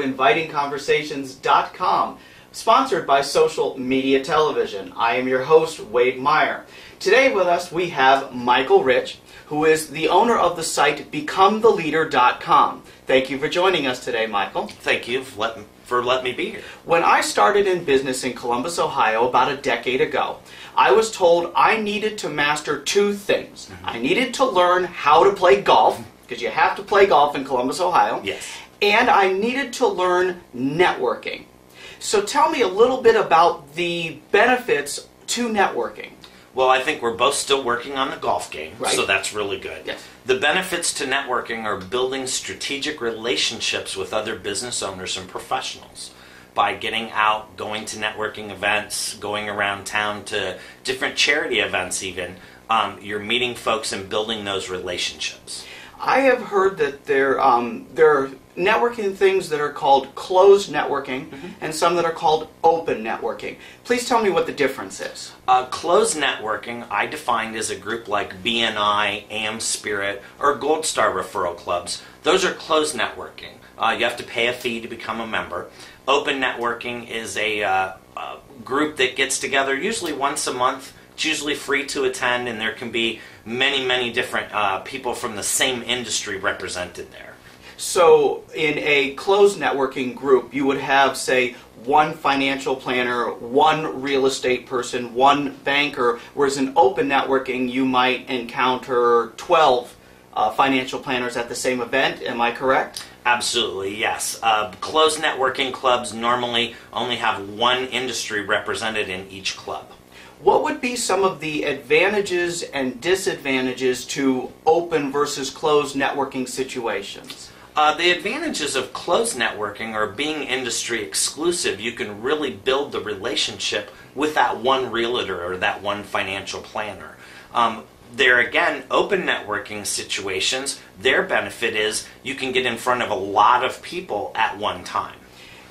invitingconversations.com, sponsored by Social Media Television. I am your host, Wade Meyer. Today with us we have Michael Ritsch, who is the owner of the site BecomeTheLeader.com. Thank you for joining us today, Michael. Thank you for letting me be here. When I started in business in Columbus, Ohio, about a decade ago, I was told I needed to master two things. I needed to learn how to play golf, because you have to play golf in Columbus, Ohio. Yes. And I needed to learn networking. So tell me a little bit about the benefits to networking. Well, I think we're both still working on the golf game, Right. so that's really good. Yes. The benefits to networking are building strategic relationships with other business owners and professionals by getting out, going to networking events, going around town to different charity events even. You're meeting folks and building those relationships. I have heard that there are networking things that are called closed networking and some that are called open networking. Please tell me what the difference is. Closed networking, I defined as a group like BNI, AM Spirit, or Gold Star referral clubs. Those are closed networking. You have to pay a fee to become a member. Open networking is a group that gets together usually once a month. It's usually free to attend, and there can be many, many different people from the same industry represented there. So in a closed networking group, you would have, say, one financial planner, one real estate person, one banker, whereas in open networking, you might encounter 12 financial planners at the same event. Am I correct? Absolutely, yes. Closed networking clubs normally only have one industry represented in each club. What would be some of the advantages and disadvantages to open versus closed networking situations? The advantages of closed networking are being industry exclusive. You can really build the relationship with that one realtor or that one financial planner. There again, open networking situations, their benefit is you can get in front of a lot of people at one time.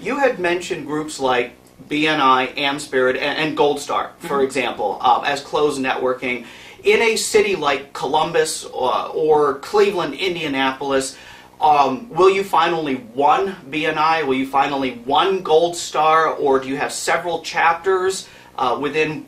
You had mentioned groups like BNI, AM Spirit, and Gold Star, for example, as closed networking. In a city like Columbus or Cleveland, Indianapolis, will you find only one BNI? Will you find only one Gold Star? Or do you have several chapters within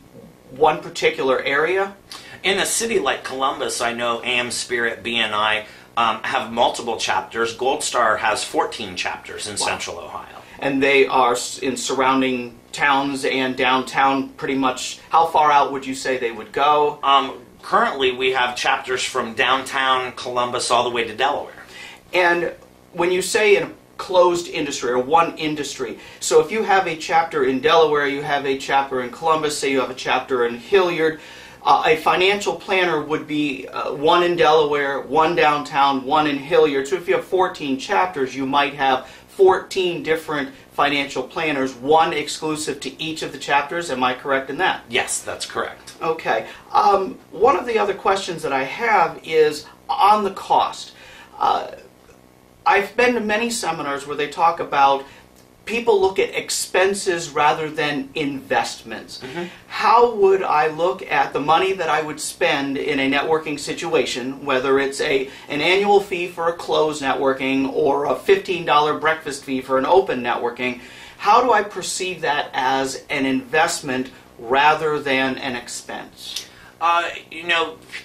one particular area? In a city like Columbus, I know AM Spirit, BNI have multiple chapters. Gold Star has 14 chapters in Central Ohio. And they are in surrounding towns and downtown pretty much. How far out would you say they would go? Currently, we have chapters from downtown Columbus all the way to Delaware. And when you say in a closed industry or one industry, so if you have a chapter in Delaware, you have a chapter in Columbus, say you have a chapter in Hilliard, a financial planner would be one in Delaware, one downtown, one in Hilliard. So if you have 14 chapters, you might have 14 different financial planners, one exclusive to each of the chapters. Am I correct in that? Yes, that's correct. Okay. One of the other questions that I have is on the cost. I've been to many seminars where they talk about people look at expenses rather than investments. How would I look at the money that I would spend in a networking situation, whether it's an annual fee for a closed networking or a $15 breakfast fee for an open networking? How do I perceive that as an investment rather than an expense?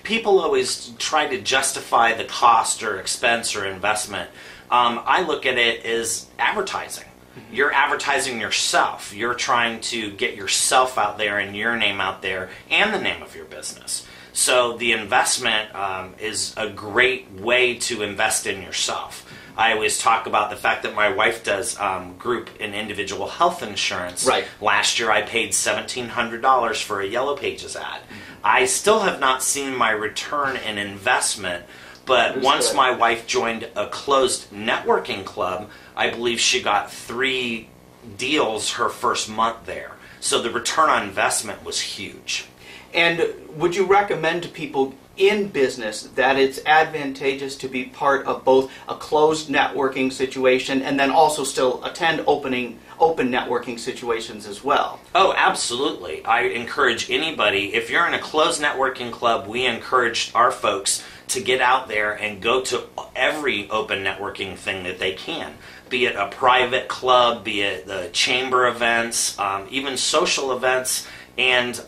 People always try to justify the cost or expense or investment. I look at it as advertising. You're advertising yourself. You're trying to get yourself out there and your name out there and the name of your business. So the investment is a great way to invest in yourself. I always talk about the fact that my wife does group and individual health insurance. Right. Last year I paid $1,700 for a Yellow Pages ad. I still have not seen my return in investment, but once my wife joined a closed networking club, I believe she got 3 deals her first month there. So the return on investment was huge. And would you recommend to people in business that it's advantageous to be part of both a closed networking situation and then also still attend open networking situations as well? Oh, absolutely. I encourage anybody, if you're in a closed networking club, we encourage our folks to get out there and go to every open networking thing that they can. be it a private club, be it the chamber events, even social events, and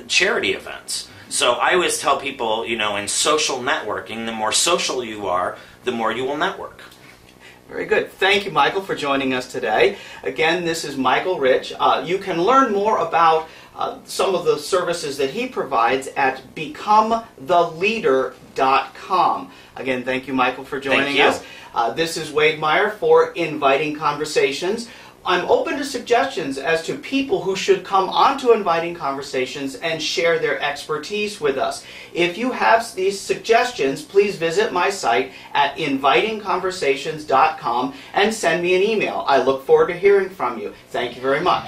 charity events. So I always tell people, in social networking, the more social you are, the more you will network. Very good. Thank you, Michael, for joining us today. Again, this is Michael Ritsch. You can learn more about some of the services that he provides at becometheleader.com. Again, thank you, Michael, for joining us. This is Wade Meyer for Inviting Conversations. I'm open to suggestions as to people who should come onto Inviting Conversations and share their expertise with us. If you have these suggestions, please visit my site at invitingconversations.com and send me an email. I look forward to hearing from you. Thank you very much.